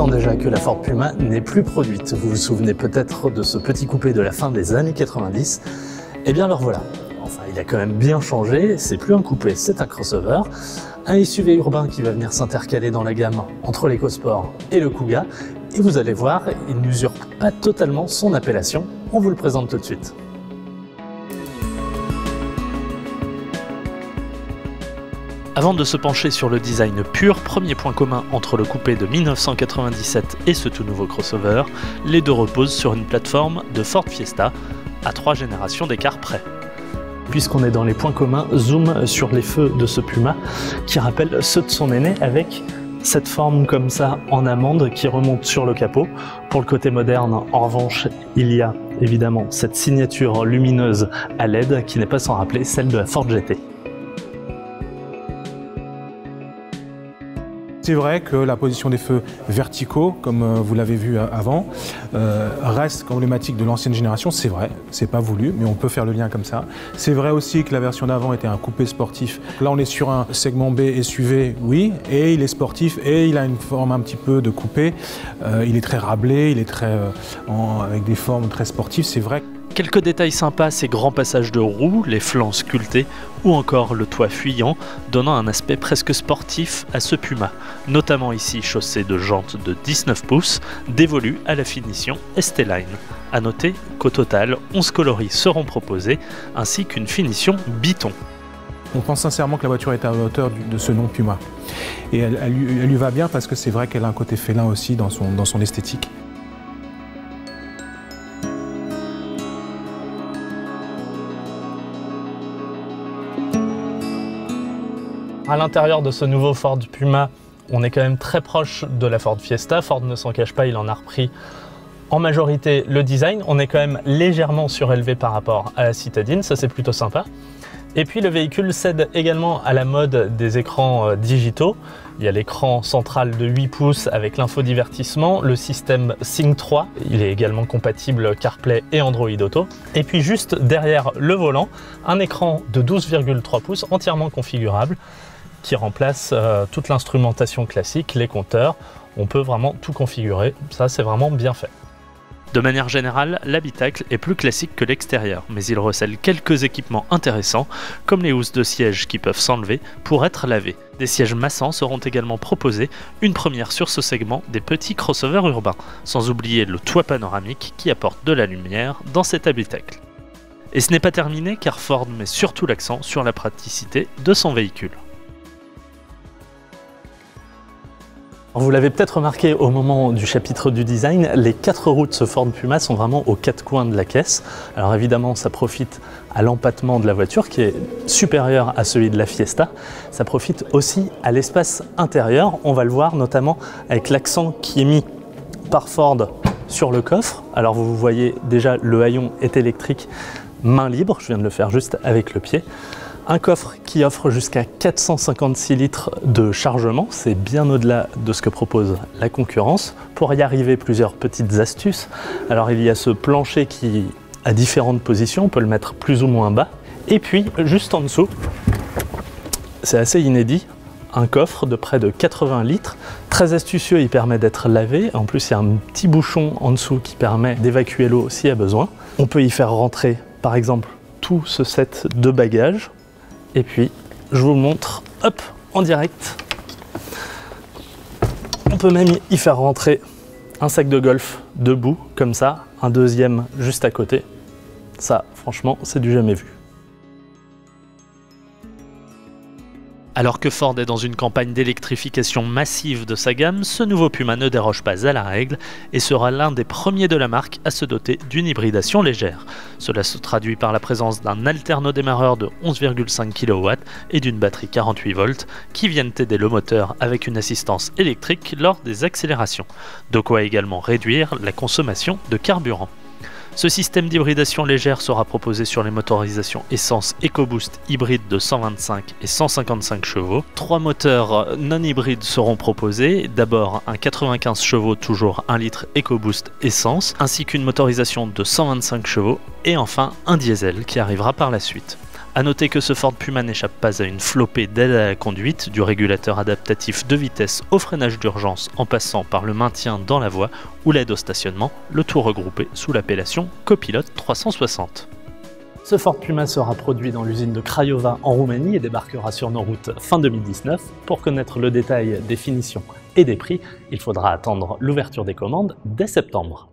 ans déjà que la Ford Puma n'est plus produite. Vous vous souvenez peut-être de ce petit coupé de la fin des années 90. Eh bien alors voilà, enfin il a quand même bien changé, c'est plus un coupé, c'est un crossover. Un SUV urbain qui va venir s'intercaler dans la gamme entre l'EcoSport et le Kuga. Et vous allez voir, il n'usurpe pas totalement son appellation. On vous le présente tout de suite. Avant de se pencher sur le design pur, premier point commun entre le coupé de 1997 et ce tout nouveau crossover, les deux reposent sur une plateforme de Ford Fiesta, à 3 générations d'écart près. Puisqu'on est dans les points communs, zoom sur les feux de ce Puma qui rappelle ceux de son aîné avec cette forme comme ça en amande qui remonte sur le capot. Pour le côté moderne, en revanche, il y a évidemment cette signature lumineuse à LED qui n'est pas sans rappeler celle de la Ford GT. C'est vrai que la position des feux verticaux, comme vous l'avez vu avant, reste emblématique de l'ancienne génération. C'est vrai, c'est pas voulu, mais on peut faire le lien comme ça. C'est vrai aussi que la version d'avant était un coupé sportif. Là, on est sur un segment B SUV, oui, et il est sportif et il a une forme un petit peu de coupé. Il est très rablé, il est très avec des formes très sportives. C'est vrai. Quelques détails sympas, ces grands passages de roues, les flancs sculptés ou encore le toit fuyant, donnant un aspect presque sportif à ce Puma, notamment ici chaussé de jantes de 19 pouces, dévolues à la finition ST-Line. A noter qu'au total, 11 coloris seront proposés, ainsi qu'une finition biton. On pense sincèrement que la voiture est à la hauteur de ce nom Puma. Et elle lui va bien parce que c'est vrai qu'elle a un côté félin aussi dans son esthétique. À l'intérieur de ce nouveau Ford Puma, on est quand même très proche de la Ford Fiesta. Ford ne s'en cache pas, il en a repris en majorité le design. On est quand même légèrement surélevé par rapport à la citadine, ça c'est plutôt sympa. Et puis le véhicule cède également à la mode des écrans digitaux. Il y a l'écran central de 8 pouces avec l'infodivertissement, le système Sync 3. Il est également compatible CarPlay et Android Auto. Et puis juste derrière le volant, un écran de 12,3 pouces entièrement configurable qui remplace toute l'instrumentation classique, les compteurs. On peut vraiment tout configurer, ça c'est vraiment bien fait. De manière générale, l'habitacle est plus classique que l'extérieur, mais il recèle quelques équipements intéressants, comme les housses de siège qui peuvent s'enlever pour être lavées. Des sièges massants seront également proposés, une première sur ce segment des petits crossovers urbains, sans oublier le toit panoramique qui apporte de la lumière dans cet habitacle. Et ce n'est pas terminé car Ford met surtout l'accent sur la praticité de son véhicule. Vous l'avez peut-être remarqué au moment du chapitre du design, les 4 roues de ce Ford Puma sont vraiment aux 4 coins de la caisse. Alors évidemment, ça profite à l'empattement de la voiture qui est supérieur à celui de la Fiesta. Ça profite aussi à l'espace intérieur. On va le voir notamment avec l'accent qui est mis par Ford sur le coffre. Alors vous voyez déjà, le haillon est électrique, main libre. Je viens de le faire juste avec le pied. Un coffre qui offre jusqu'à 456 litres de chargement, c'est bien au-delà de ce que propose la concurrence. Pour y arriver, plusieurs petites astuces. Alors il y a ce plancher qui a différentes positions, on peut le mettre plus ou moins bas. Et puis juste en dessous, c'est assez inédit, un coffre de près de 80 litres. Très astucieux, il permet d'être lavé. En plus, il y a un petit bouchon en dessous qui permet d'évacuer l'eau s'il y a besoin. On peut y faire rentrer, par exemple, tout ce set de bagages. Et puis, je vous le montre, hop, en direct. On peut même y faire rentrer un sac de golf debout, comme ça, un deuxième juste à côté. Ça, franchement, c'est du jamais vu. Alors que Ford est dans une campagne d'électrification massive de sa gamme, ce nouveau Puma ne déroge pas à la règle et sera l'un des premiers de la marque à se doter d'une hybridation légère. Cela se traduit par la présence d'un alternodémarreur de 11,5 kW et d'une batterie 48 volts qui viennent aider le moteur avec une assistance électrique lors des accélérations, de quoi également réduire la consommation de carburant. Ce système d'hybridation légère sera proposé sur les motorisations essence EcoBoost hybride de 125 et 155 chevaux. 3 moteurs non hybrides seront proposés, d'abord un 95 chevaux toujours 1 litre EcoBoost essence, ainsi qu'une motorisation de 125 chevaux et enfin un diesel qui arrivera par la suite. A noter que ce Ford Puma n'échappe pas à une flopée d'aides à la conduite, du régulateur adaptatif de vitesse au freinage d'urgence en passant par le maintien dans la voie ou l'aide au stationnement, le tout regroupé sous l'appellation Copilote 360. Ce Ford Puma sera produit dans l'usine de Craiova en Roumanie et débarquera sur nos routes fin 2019. Pour connaître le détail des finitions et des prix, il faudra attendre l'ouverture des commandes dès septembre.